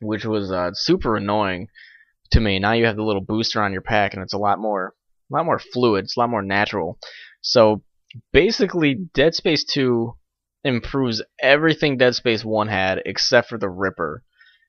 which was super annoying to me. Now you have the little booster on your pack, and it's a lot more fluid. It's a lot more natural. So basically, Dead Space 2 improves everything Dead Space 1 had, except for the Ripper.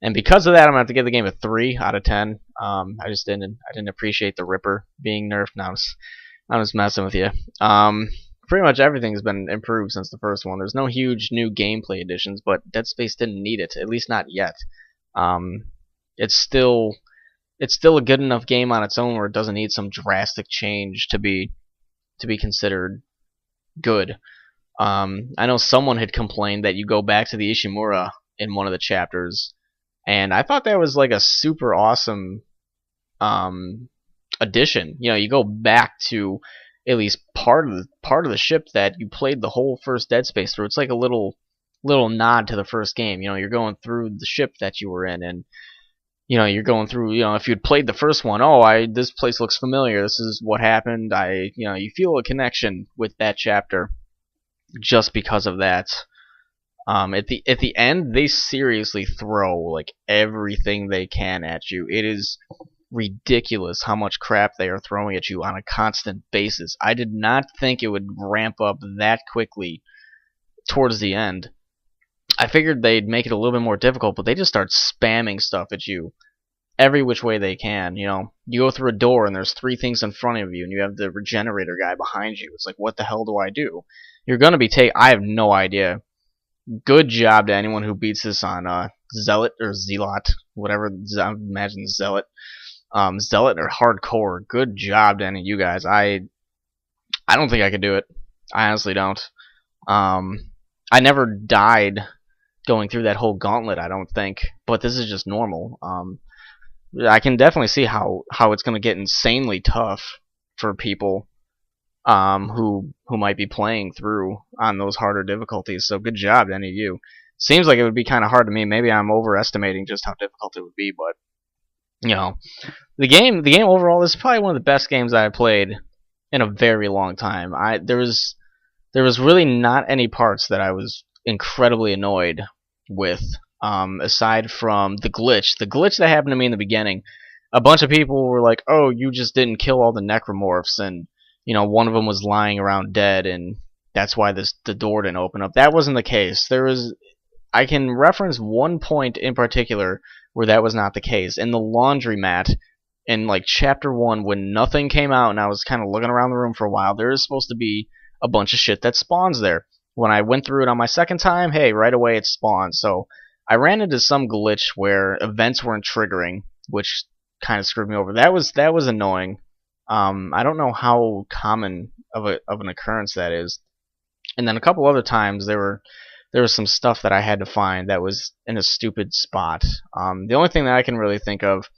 And because of that, I'm gonna have to give the game a 3 out of 10. I didn't appreciate the Ripper being nerfed. Now I'm just messing with you. Pretty much everything's been improved since the first one. There's no huge new gameplay additions, but Dead Space didn't need it, at least not yet. Um, it's still a good enough game on its own where it doesn't need some drastic change to be considered good. I know someone had complained that you go back to the Ishimura in one of the chapters, and I thought that was like a super awesome um, addition. You know, you go back to at least part of the ship that you played the whole first Dead Space through. It's like a little nod to the first game. You know, you're going through the ship that you were in, and you know, you're going through, you know, if you'd played the first one, this place looks familiar. This is what happened. You know, you feel a connection with that chapter just because of that. At the end, they seriously throw like everything they can at you. It is ridiculous how much crap they are throwing at you on a constant basis. I did not think it would ramp up that quickly towards the end. I figured they'd make it a little bit more difficult, but they just start spamming stuff at you every which way they can. You know, you go through a door and there's three things in front of you, and you have the regenerator guy behind you. It's like, what the hell do I do? You're gonna be I have no idea. Good job to anyone who beats this on Zealot or Zealot, whatever. I imagine Zealot, Zealot or Hardcore. Good job to any of you guys. I don't think I could do it. I honestly don't. I never died going through that whole gauntlet, I don't think, but this is just normal. I can definitely see how it's going to get insanely tough for people who might be playing through on those harder difficulties. So good job to any of you. Seems like it would be kind of hard to me. Maybe I'm overestimating just how difficult it would be, but you know, the game overall is probably one of the best games I've played in a very long time. There was really not any parts that I was incredibly annoyed with, aside from the glitch. The glitch that happened to me in the beginning, a bunch of people were like, "Oh, you just didn't kill all the necromorphs," and you know, one of them was lying around dead, and that's why the door didn't open up. That wasn't the case. I can reference one point in particular where that was not the case. In the laundromat, in like chapter 1, when nothing came out and I was kind of looking around the room for a while, there is supposed to be a bunch of shit that spawns there. When I went through it on my second time, hey, right away it spawned. So I ran into some glitch where events weren't triggering, which kind of screwed me over. That was annoying. I don't know how common of an occurrence that is. And then a couple other times there was some stuff that I had to find that was in a stupid spot. The only thing that I can really think of,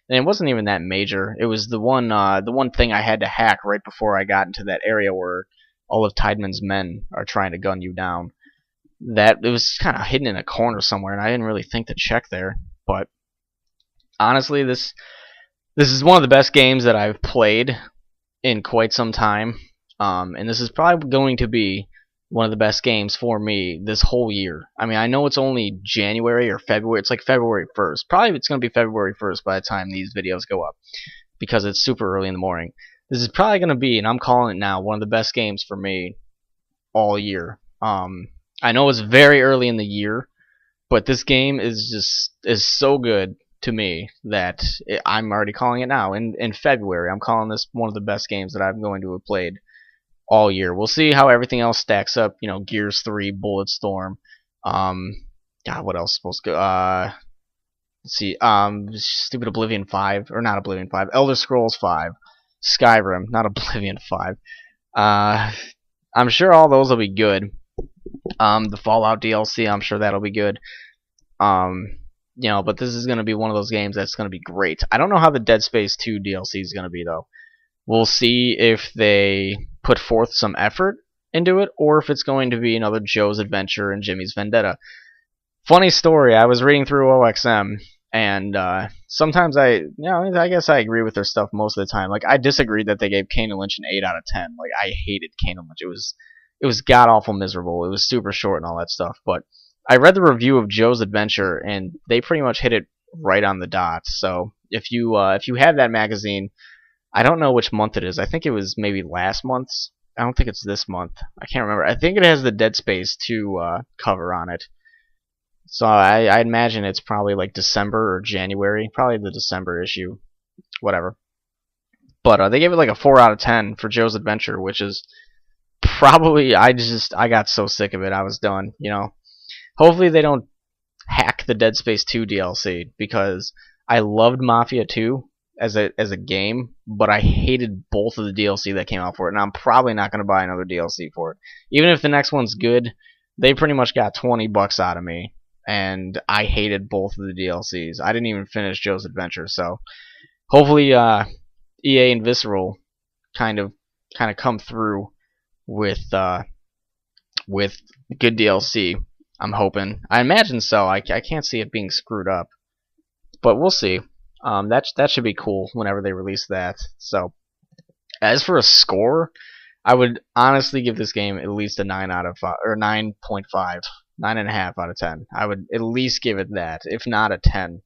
and it wasn't even that major, it was the one thing I had to hack right before I got into that area where all of Tideman's men are trying to gun you down. That it was kind of hidden in a corner somewhere, and I didn't really think to check there. But honestly, this is one of the best games that I've played in quite some time, and this is probably going to be one of the best games for me this whole year. I mean, I know it's only January or February. It's like February 1st. Probably it's going to be February 1st by the time these videos go up, because it's super early in the morning. This is probably going to be, and I'm calling it now, one of the best games for me all year. I know it's very early in the year, but this game is so good to me that I'm already calling it now. In February, I'm calling this one of the best games that I'm going to have played all year. We'll see how everything else stacks up. You know, Gears 3, Bulletstorm. God, what else is supposed to go? Let's see. Stupid Oblivion 5, or not Oblivion 5. Elder Scrolls 5. Skyrim, not Oblivion 5. I'm sure all those will be good. The Fallout DLC, I'm sure that'll be good. You know, but this is going to be one of those games that's going to be great. I don't know how the Dead Space 2 DLC is going to be, though. We'll see if they put forth some effort into it, or if it's going to be another Joe's Adventure and Jimmy's Vendetta. Funny story, I was reading through OXM, and sometimes I guess I agree with their stuff most of the time. Like, I disagreed that they gave Kane and Lynch an 8 out of 10. Like, I hated Kane and Lynch. It was god-awful miserable. It was super short and all that stuff, but I read the review of Joe's Adventure, and they pretty much hit it right on the dot. So if you have that magazine, I don't know which month it is. I think it was maybe last month's. I don't think it's this month. I can't remember. I think it has the Dead Space 2 cover on it. So I imagine it's probably like December or January. Probably the December issue. Whatever. But they gave it like a 4 out of 10 for Joe's Adventure, which is probably, I got so sick of it. I was done, you know. Hopefully they don't hack the Dead Space 2 DLC, because I loved Mafia 2 as a game, but I hated both of the DLC that came out for it, and I'm probably not going to buy another DLC for it. Even if the next one's good, they pretty much got $20 out of me, and I hated both of the DLCs. I didn't even finish Joe's Adventure, so hopefully EA and Visceral kind of come through with good DLC. I'm hoping. I imagine so. I can't see it being screwed up, but we'll see. That should be cool whenever they release that. So, as for a score, I would honestly give this game at least a 9 out of 5, or 9.5, 9.5 out of 10. I would at least give it that, if not a 10.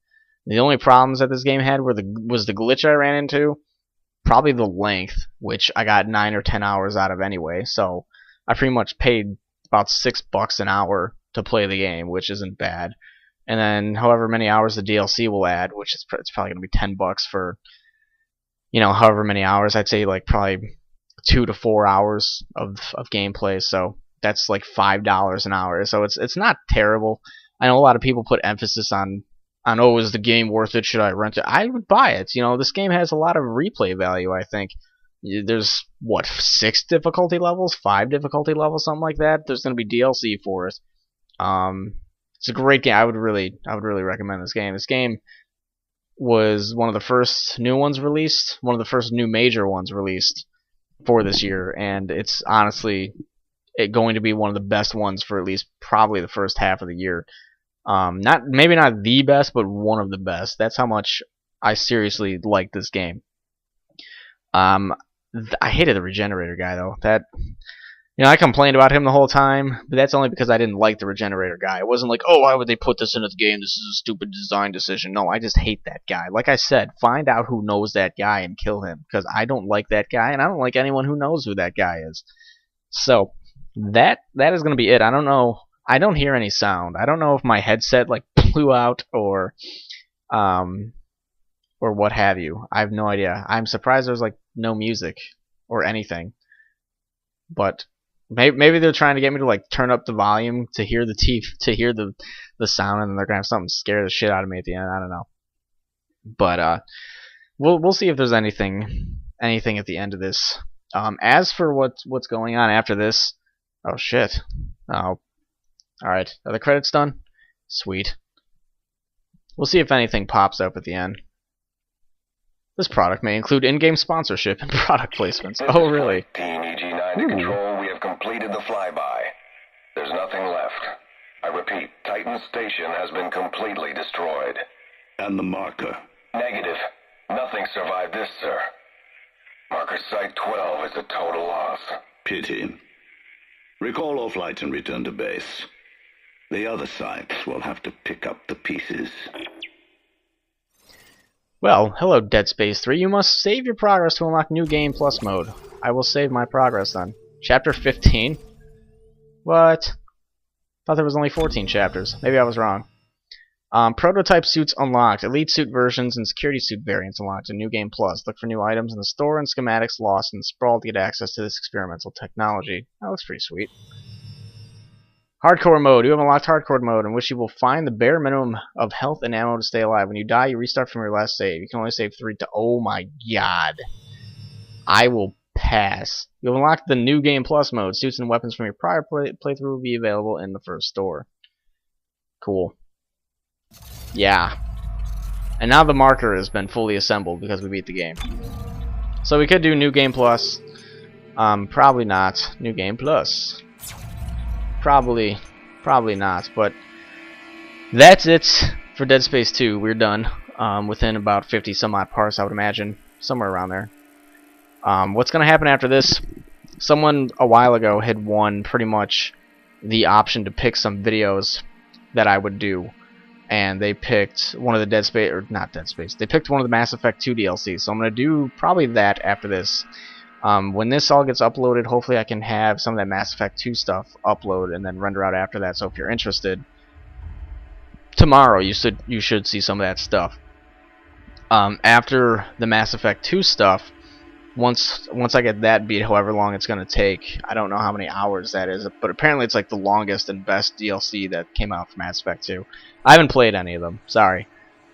The only problems that this game had was the glitch I ran into, probably the length, which I got 9 or 10 hours out of anyway. So I pretty much paid about $6 an hour to play the game, which isn't bad. And then however many hours the DLC will add, which is it's probably going to be $10 for, you know, however many hours. I'd say like probably 2 to 4 hours of gameplay. So that's like $5 an hour. So it's not terrible. I know a lot of people put emphasis on oh, is the game worth it? Should I rent it? I would buy it. You know, this game has a lot of replay value, I think. There's, what, 6 difficulty levels? 5 difficulty levels? Something like that. There's going to be DLC for it. It's a great game. I would really recommend this game. This game was one of the first new ones released, one of the first new major ones released for this year, and it's honestly going to be one of the best ones for at least probably the first half of the year. Maybe not the best, but one of the best. That's how much I seriously like this game. I hated the regenerator guy though. I complained about him the whole time, but that's only because I didn't like the regenerator guy. It wasn't like, oh, why would they put this into the game? This is a stupid design decision. No, I just hate that guy. Like I said, find out who knows that guy and kill him, because I don't like that guy, and I don't like anyone who knows who that guy is. So that is going to be it. I don't know. I don't hear any sound. I don't know if my headset like blew out or what have you. I have no idea. I'm surprised there's like no music or anything. But maybe they're trying to get me to like turn up the volume to hear the sound, and then they're gonna have something scare the shit out of me at the end. I don't know. But we'll see if there's anything at the end of this. As for what's going on after this, oh shit. Oh. Alright, are the credits done? Sweet. We'll see if anything pops up at the end. This product may include in-game sponsorship and product placements. Oh, really? Team EG9 to control, we have completed the flyby. There's nothing left. I repeat, Titan Station has been completely destroyed. And the marker? Negative. Nothing survived this, sir. Marker Site 12 is a total loss. Pity. Recall all flights and return to base. The other sites will have to pick up the pieces. Well, hello Dead Space 3. You must save your progress to unlock New Game Plus mode. I will save my progress then. Chapter 15? What? Thought there was only 14 chapters. Maybe I was wrong. Prototype suits unlocked. Elite suit versions and security suit variants unlocked in New Game Plus. Look for new items in the store and schematics lost in the sprawl to get access to this experimental technology. That looks pretty sweet. Hardcore mode. You have unlocked hardcore mode, in which you will find the bare minimum of health and ammo to stay alive. When you die, you restart from your last save. You can only save 3 to... Oh my god. I will pass. You'll unlock the New Game Plus mode. Suits and weapons from your prior playthrough will be available in the first store. Cool. Yeah. And now the marker has been fully assembled because we beat the game. So we could do New Game Plus. Probably not. New Game Plus. Probably not, but that's it for Dead Space 2. We're done within about 50 some odd parts, I would imagine, somewhere around there. What's going to happen after this? Someone a while ago had won pretty much the option to pick some videos that I would do, and they picked one of the Dead Space, or not Dead Space, they picked one of the Mass Effect 2 DLCs, so I'm going to do probably that after this. When this all gets uploaded, hopefully I can have some of that Mass Effect 2 stuff upload and then render out after that, so if you're interested, tomorrow you should see some of that stuff. After the Mass Effect 2 stuff, once I get that beat, however long it's going to take, I don't know how many hours that is, but apparently it's like the longest and best DLC that came out for Mass Effect 2. I haven't played any of them, sorry,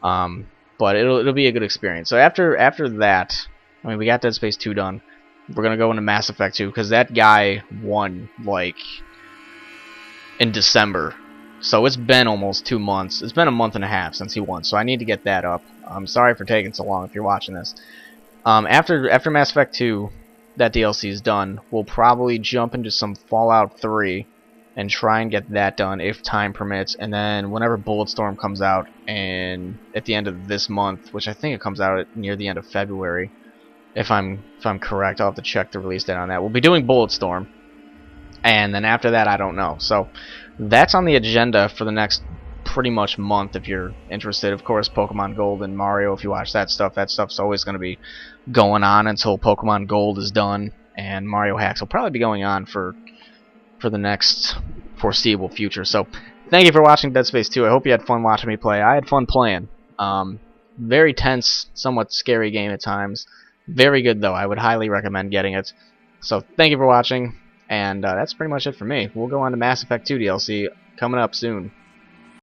but it'll be a good experience. So after that, I mean, we got Dead Space 2 done. We're gonna go into Mass Effect 2 because that guy won like in December, so it's been almost 2 months. It's been a month and a half since he won, so I need to get that up. I'm sorry for taking so long if you're watching this. After Mass Effect 2, that DLC is done, we'll probably jump into some Fallout 3 and try and get that done if time permits, and then whenever Bulletstorm comes out, and at the end of this month, which I think it comes out near the end of February, if I'm correct, I'll have to check the release date on that. We'll be doing Bulletstorm, and then after that, I don't know. So that's on the agenda for the next pretty much month if you're interested. Of course, Pokemon Gold and Mario, if you watch that stuff's always going to be going on until Pokemon Gold is done, and Mario Hacks will probably be going on for the next foreseeable future. So thank you for watching Dead Space 2. I hope you had fun watching me play. I had fun playing. Very tense, somewhat scary game at times. Very good though. I would highly recommend getting it. So thank you for watching, and that's pretty much it for me. We'll go on to Mass Effect 2 DLC coming up soon.